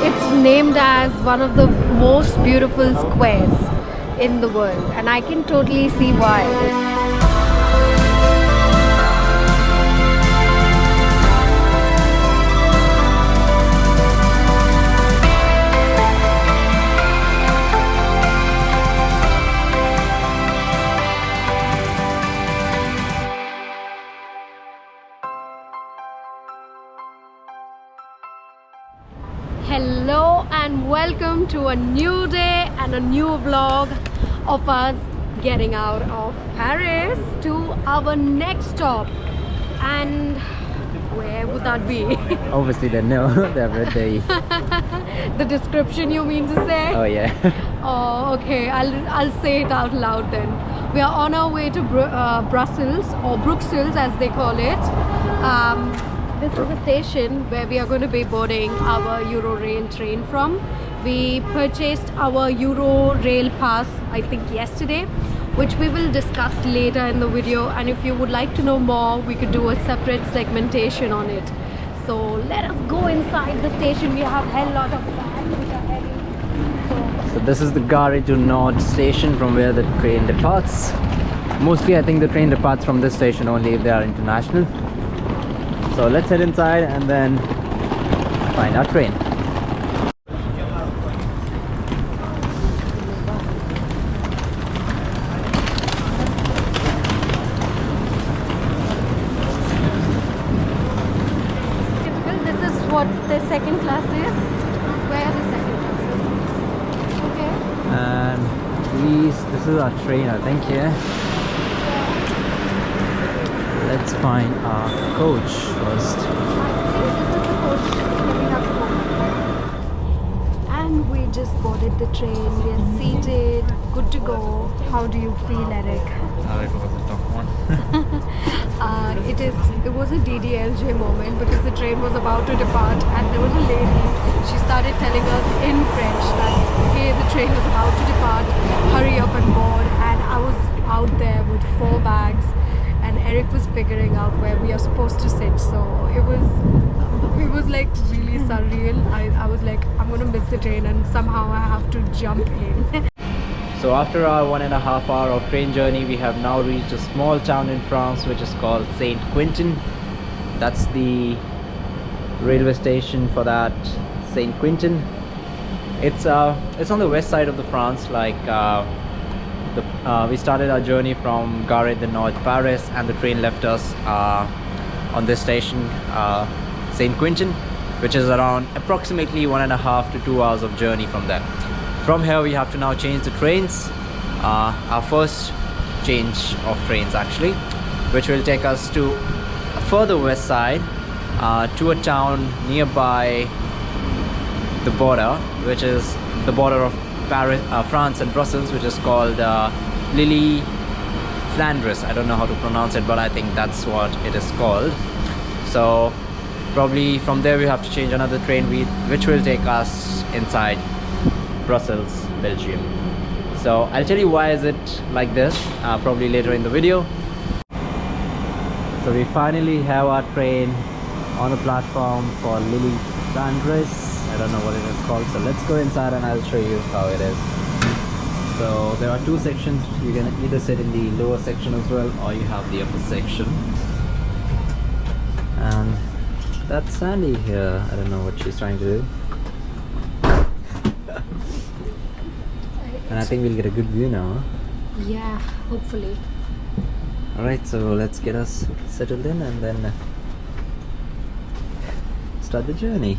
it's named as one of the most beautiful squares in the world, and I can totally see why. Hello and welcome to a new day and a new vlog of us getting out of Paris to our next stop. And where would that be? Obviously they know, they've read The description, you mean to say? Oh yeah. Oh, okay, I'll say it out loud then. We are on our way to Brussels, or Bruxelles as they call it. This is the station where we are going to be boarding our Eurorail train from. We purchased our Eurorail pass, I think yesterday, which we will discuss later in the video. And if you would like to know more, we could do a separate segmentation on it. So let us go inside the station. We have a hell lot of bags which are heavy. So this is the Gare du Nord station from where the train departs. Mostly I think the train departs from this station only if they are international. So let's head inside and then find our train. This is what the second class is. Where the second class is. Okay. And this is our train, I think, here. Let's find our coach first. And we just boarded the train. We are seated, good to go. How do you feel, Aric? It was a tough one. It was a DDLJ moment because the train was about to depart and there was a lady. She started telling us in French that okay, the train was about to depart, hurry up and board. And I was out there with 4 bags. And Aric was figuring out where we are supposed to sit, so it was like really surreal. I was like, I'm gonna miss the train and somehow I have to jump in. So after our 1.5 hour of train journey, we have now reached a small town in France which is called Saint Quentin. That's the railway station for that, Saint Quentin. It's on the west side of the France, like we started our journey from Gare du Nord, Paris, and the train left us on this station, Saint Quentin, which is around approximately 1.5 to 2 hours of journey from there. From here we have to now change the trains, our first change of trains actually, which will take us to a further west side, to a town nearby the border, which is the border of Paris, France and Brussels, which is called Lily Flandres. I don't know how to pronounce it, but I think that's what it is called. So probably from there we have to change another train which will take us inside Brussels, Belgium. So I'll tell you why is it like this probably later in the video. So we finally have our train on the platform for Lily Flandres. I don't know what it is called, so let's go inside and I'll show you how it is. So there are 2 sections. You can either sit in the lower section as well, or you have the upper section. And that's Sandy here. I don't know what she's trying to do. And I think we'll get a good view now, huh? Yeah, hopefully. Alright, so let's get us settled in and then start the journey.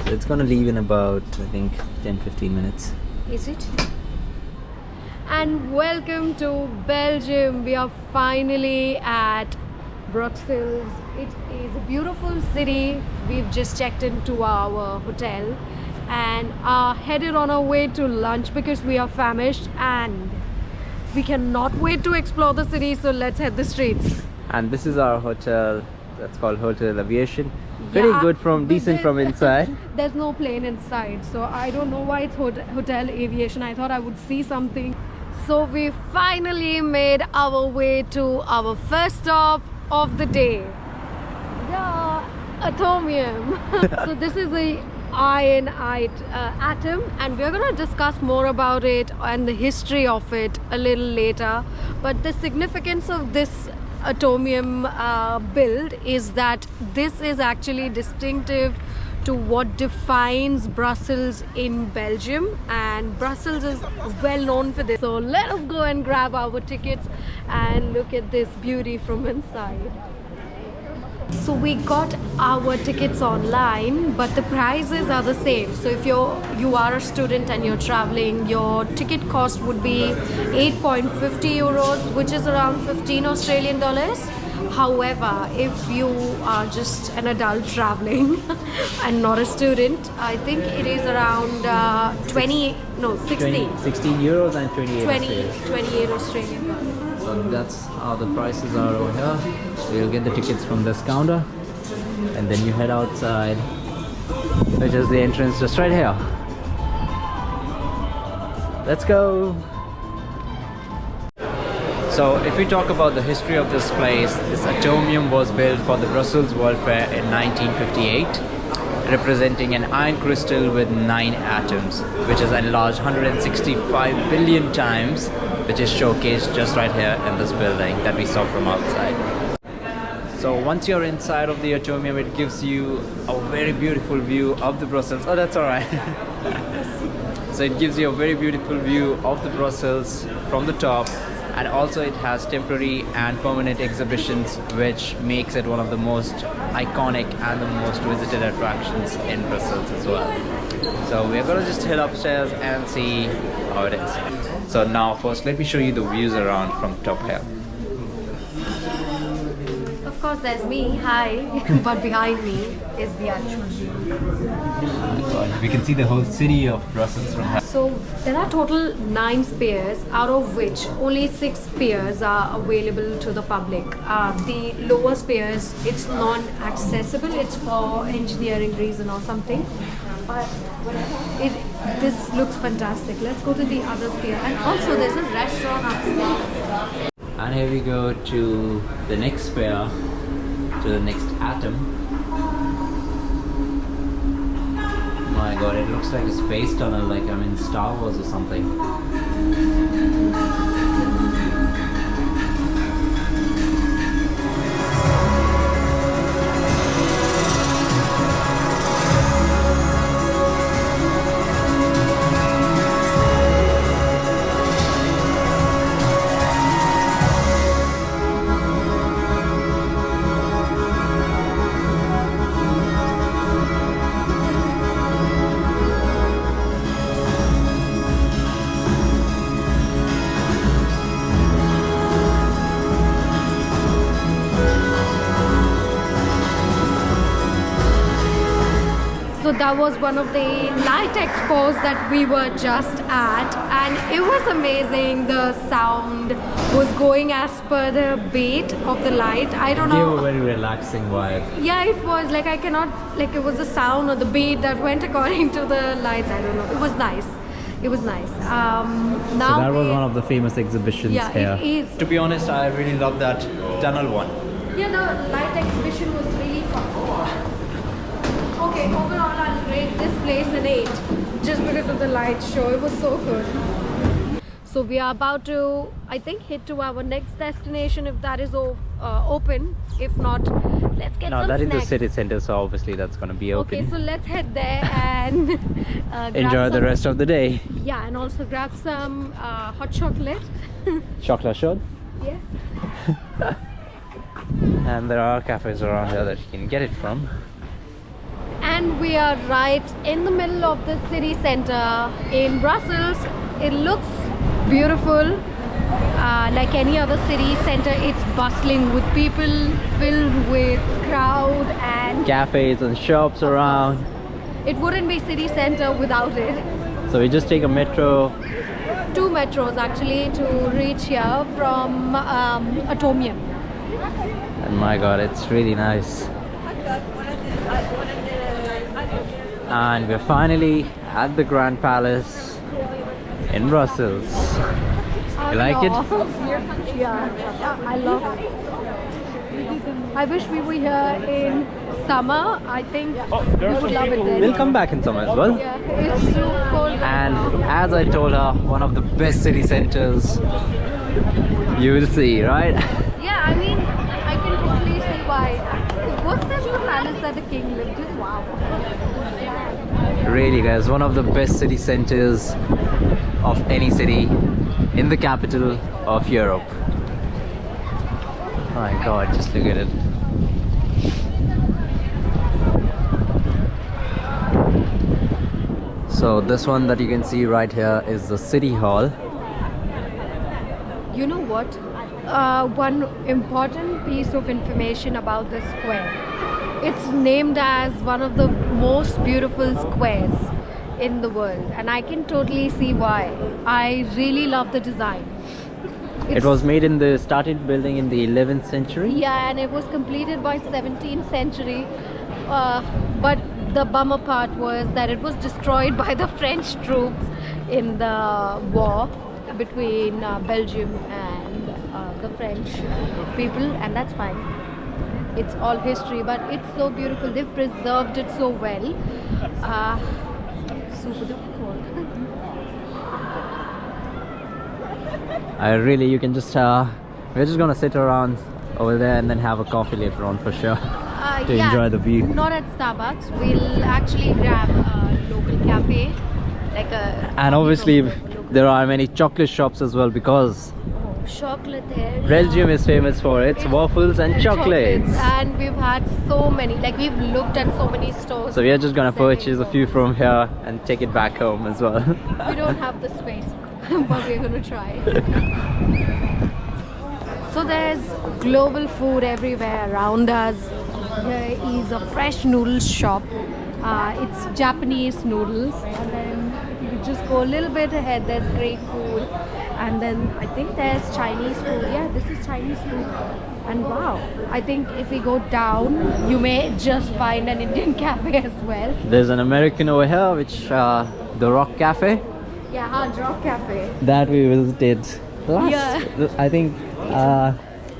So it's gonna leave in about, I think, 10-15 minutes. Is it? And welcome to Belgium. We are finally at Bruxelles. It is a beautiful city. We've just checked into our hotel and are headed on our way to lunch because we are famished and we cannot wait to explore the city. So let's hit the streets. And this is our hotel. That's called Hotel Aviation. Pretty good from decent from inside. There's no plane inside, so I don't know why it's Hotel Aviation. I thought I would see something. So we finally made our way to our first stop of the day. Yeah, Atomium. So this is a ironite atom, and we're going to discuss more about it and the history of it a little later. But the significance of this atomium build is that this is actually distinctive to what defines Brussels in Belgium, and Brussels is well known for this. So let us go and grab our tickets and look at this beauty from inside. So we got our tickets online, but the prices are the same. So if you are a student and you're traveling, your ticket cost would be 8.50 euros, which is around 15 Australian dollars. However, if you are just an adult traveling and not a student, I think it is around 16 euros and 28 Australian dollars. So that's how the prices are over here. You'll get the tickets from this counter, and then you head outside, which is the entrance just right here. Let's go. So if we talk about the history of this place, this Atomium was built for the Brussels World Fair in 1958, representing an iron crystal with 9 atoms, which is enlarged 165 billion times, which is showcased just right here in this building that we saw from outside. So once you're inside of the Atomium, it gives you a very beautiful view of the Brussels. Oh, that's all right. So it gives you a very beautiful view of the Brussels from the top. And also it has temporary and permanent exhibitions, which makes it one of the most iconic and the most visited attractions in Brussels as well. So we're gonna just head upstairs and see how it is. So now first let me show you the views around from top here. Of course there's me, hi, but behind me is the actual view. We can see the whole city of Brussels from here. So there are total 9 spheres, out of which only 6 spheres are available to the public. The lower spheres, it's non-accessible, it's for engineering reason or something. But this looks fantastic. Let's go to the other sphere. And also there's a restaurant upstairs. And here we go to the next sphere, to the next atom. My god, it looks like a space tunnel, like I'm in Star Wars or something. So that was one of the light expos that we were just at, and it was amazing. The sound was going as per the beat of the light. I don't know. They were very relaxing vibe. Yeah, it was like I cannot, like it was the sound or the beat that went according to the lights. I don't know. It was nice. It was nice. Now so that was one of the famous exhibitions here. Yeah, it is. To be honest, I really love that tunnel one. Yeah, the light exhibition was really fun. Okay, overall I'll rate this place an 8 just because of the light show. It was so good. So we are about to, I think, head to our next destination if that is open. If not, let's get some snacks. No, that is the city center, so obviously that's going to be open. Okay, so let's head there and enjoy the rest of the day. Yeah, and also grab some hot chocolate. Chocolate shot. Yeah. And there are cafes around here that you can get it from. And we are right in the middle of the city center in Brussels. It looks beautiful. Like any other city center, it's bustling with people, filled with crowd and cafes and shops around. It wouldn't be city center without it. So we just take a metro. 2 metros actually to reach here from Atomium. And my god, it's really nice. And we're finally at the Grand Palace in Brussels. You like it? Yeah, I love it. I wish we were here in summer, I think you would love it We'll then. come back in summer as well. Yeah, it's too cold. And as I told her, one of the best city centers you will see, right? Yeah, I mean, I can totally see why. Was this the palace that the king lived in? Wow. Really, guys, one of the best city centers of any city in the capital of Europe. Oh my god, just look at it. So this one that you can see right here is the city hall. You know what? One important piece of information about this square. It's named as one of the most beautiful squares in the world, and I can totally see why. I really love the design. It was made in the started building in the 11th century. Yeah, and it was completed by 17th century. But the bummer part was that it was destroyed by the French troops in the war between Belgium and the French people, and that's fine. It's all history, but it's so beautiful. They've preserved it so well. Super duper cold. You can just we're just gonna sit around over there and then have a coffee later on for sure to Yeah, enjoy the view. Not at Starbucks. We'll actually grab a local cafe, like a. And obviously local there are many chocolate shops as well, because chocolate there. Belgium is famous for its waffles and chocolates. And we've had so many, like we've looked at so many stores. So we are just gonna selling purchase a few from here and take it back home as well. We don't have the space, but we're gonna try. So there's global food everywhere around us. There is a fresh noodles shop. It's Japanese noodles, and then you just go a little bit ahead. There's Greek food, and then I think there's Chinese food. Yeah, this is Chinese food. And wow, I think if we go down, you may just find an Indian cafe as well. There's an American over here, which the Rock Cafe Yeah, Hard Rock Cafe. that we visited last, Yeah. I think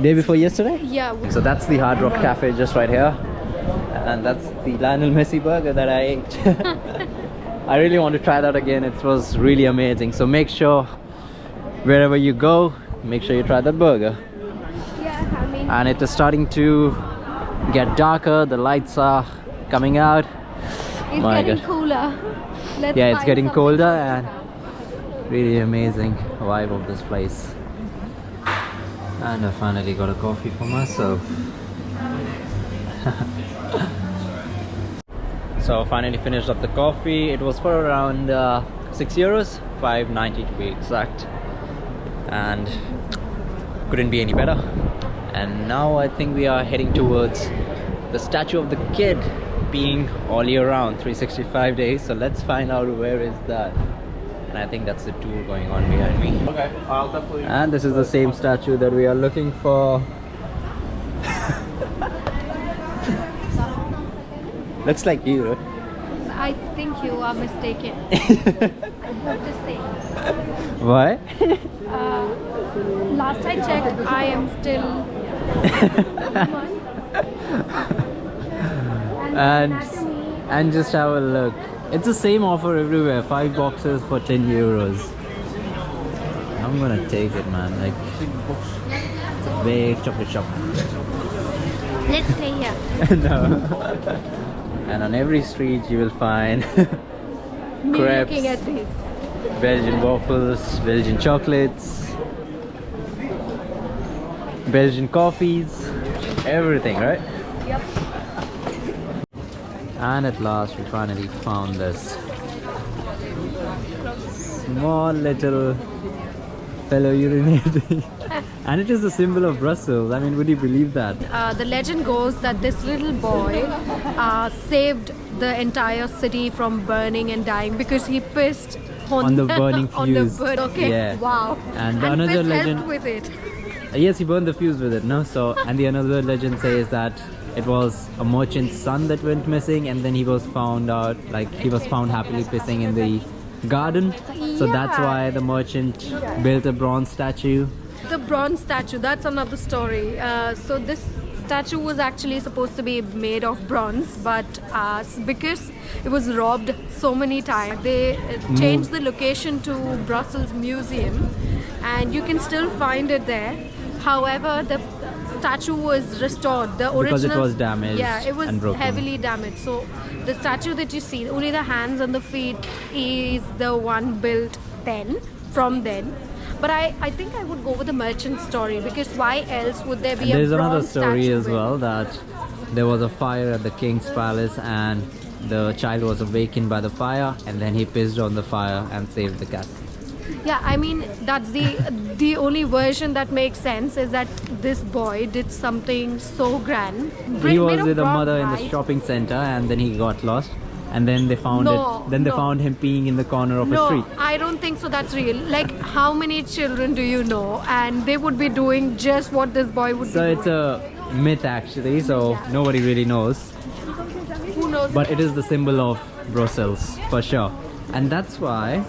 day before yesterday. Yeah. So that's the Hard Rock Cafe just right here, and that's the Lionel Messi burger that I ate. I really want to try that again. It was really amazing. So make sure wherever you go, make sure you try that burger. Yeah, I mean, And it is starting to get darker. The lights are coming out. it's my getting God. cooler. Let's Yeah, it's find getting something colder, to and have. really amazing vibe of this place. And I finally got a coffee for myself. So I finally finished up the coffee. It was for around €6, $5.90 to be exact, and couldn't be any better. And now I think we are heading towards the statue of the kid, being all year round, 365 days. So let's find out where is that. And I think that's the tour going on behind me. Okay, I'll definitely. And this is the same statue that we are looking for. Looks like you, right? I think you are mistaken. I have to say. Why? Last I checked, I am still. and just have a look. It's the same offer everywhere. 5 boxes for €10. I'm gonna take it, man. Like, it's a big chocolate shop. Let's stay here. No. And on every street you will find Me crepes, looking at this. Belgian waffles, Belgian chocolates, Belgian coffees, everything, right? Yep. And at last we finally found this small little fellow urinating. And it is a symbol of Brussels. I mean, would you believe that? The legend goes that this little boy saved the entire city from burning and dying because he pissed On the burning on the fuse. okay. Yeah. Wow. And And another piss legend. helped with it. Yes, he burned the fuse with it, no? So, and the another legend says that it was a merchant's son that went missing, and then he was found out, like he was found happily pissing in the garden. So that's Yeah. why the merchant built a bronze statue. The bronze statue, that's another story. So this statue was actually supposed to be made of bronze, but because it was robbed so many times, they changed the location to Brussels Museum, and you can still find it there. However, the statue was restored. The original, because it was damaged. Yeah, it was and broken. heavily damaged. So the statue that you see, only the hands and the feet, is the one built then, from then. But I think I would go with the merchant story, because why else would there be There's a another bronze story statue as with- well, that there was a fire at the king's palace and the child was awakened by the fire, and then he pissed on the fire and saved the cat. Yeah, I mean, that's the only version that makes sense, is that this boy did something so grand. He was Made of with a bronze, mother in the right? shopping center, and then he got lost, and then they found No, it. Then they no. found him peeing in the corner of a No, street. I don't think so. That's real. Like, how many children do you know, and they would be doing just what this boy would So be it's doing? a myth actually. So nobody really knows, Who knows? but it is the symbol of Brussels for sure, and that's why.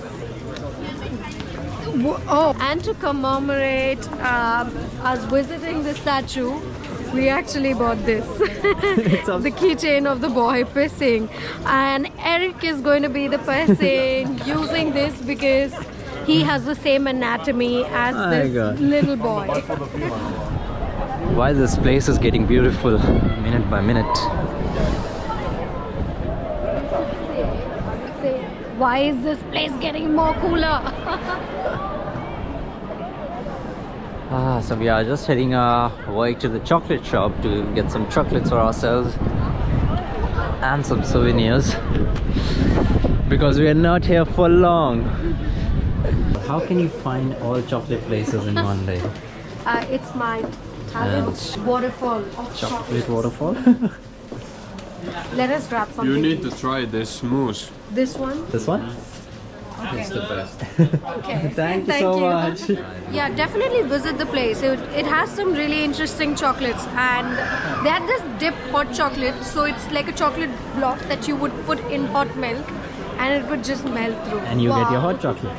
Oh, and to commemorate us visiting the statue, we actually bought this. a- The keychain of the boy pissing. And Aric is going to be the person using this, because he has the same anatomy as My this God. little boy. Why this place is getting beautiful minute by minute. Why is this place getting more cooler? So we are just heading our way to the chocolate shop to get some chocolates for ourselves and some souvenirs, because we are not here for long. How can you find all chocolate places in one day? It's my talent. Waterfall of Chocolate chocolate. waterfall. Let us grab something. You need to try this mousse. This one? This one? It's the best. Okay. Thank you so much. Yeah, definitely visit the place. It has some really interesting chocolates, and they had this dip hot chocolate, so it's like a chocolate block that you would put in hot milk, and it would just melt through. And you get your Wow. hot chocolate.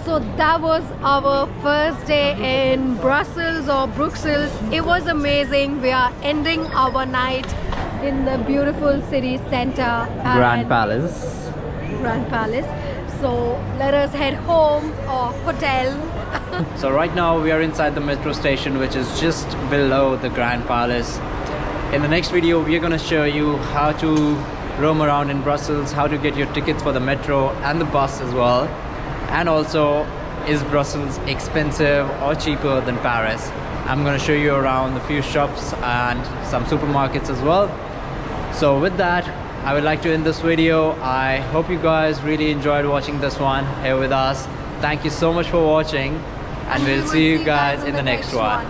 So that was our first day in Brussels or Bruxelles. It was amazing. We are ending our night in the beautiful city center. Grand and- Palace. Grand Palace. So let us head home or hotel. So right now we are inside the metro station, which is just below the Grand Palace. In the next video we are going to show you how to roam around in Brussels, how to get your tickets for the metro and the bus as well, and also, is Brussels expensive or cheaper than Paris? I'm going to show you around a few shops and some supermarkets as well. So with that, I would like to end this video. I hope you guys really enjoyed watching this one here with us. Thank you so much for watching, and we'll will see you guys in the next one.